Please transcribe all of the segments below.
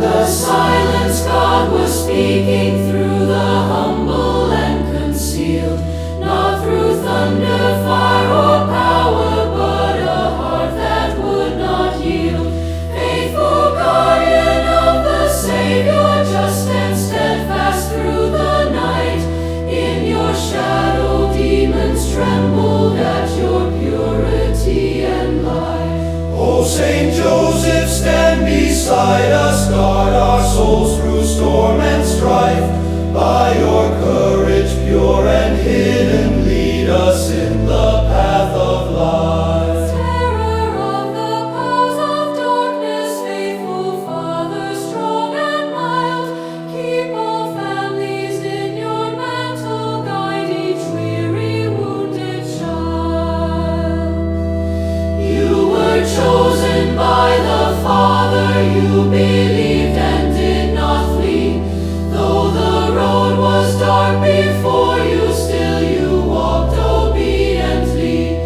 The silence God was speaking through the humble and concealed, not through thunder, fire, or power, but a heart that would not yield. Faithful guardian of the Savior, just and steadfast through the night. In your shadow demons trembled at your purity and light. O Saint Joseph, stand beside us, guard our souls through storm and strife. By your courage pure and hidden, lead us in the path of life. Terror of the powers of darkness, faithful Father, strong and mild, keep all families in your mantle, guide each weary, wounded child. You were chosen by the Father, you believed and did not flee. Though the road was dark before you, still you walked obediently.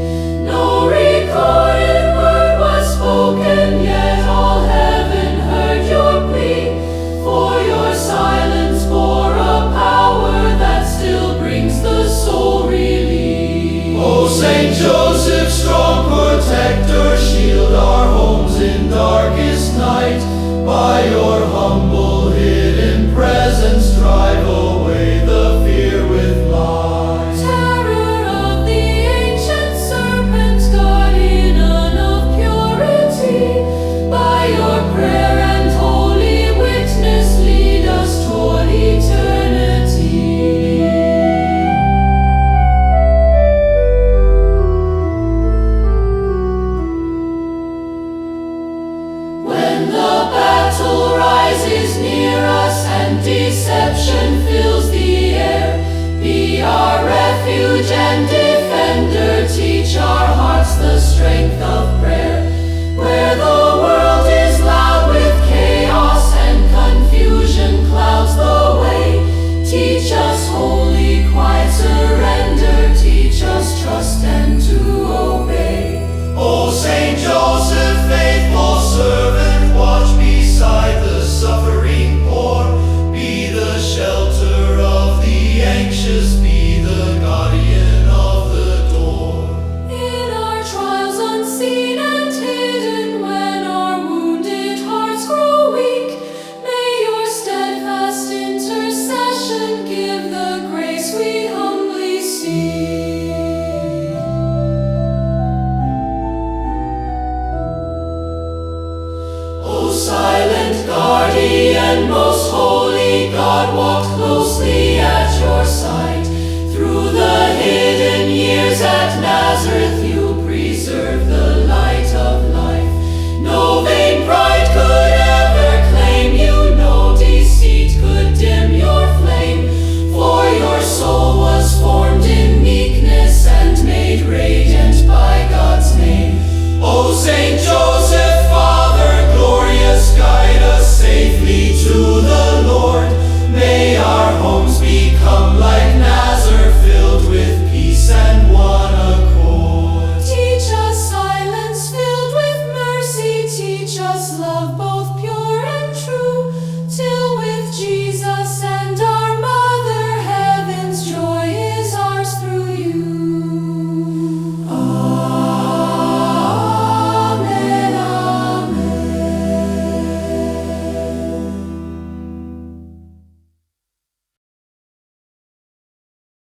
No recorded word was spoken, yet all heaven heard your plea. For your silence bore a power that still brings the soul relief. O Saint Joseph, strong protector, shield our homes in darkest night. By your humble hidden presence, drive away the fear with light. Terror of the ancient serpent, guardian of purity, by your prayer and holy witness, lead us toward eternity. When the battle rises near us and deception fills the air, be our refuge and defender, teach our hearts the strength of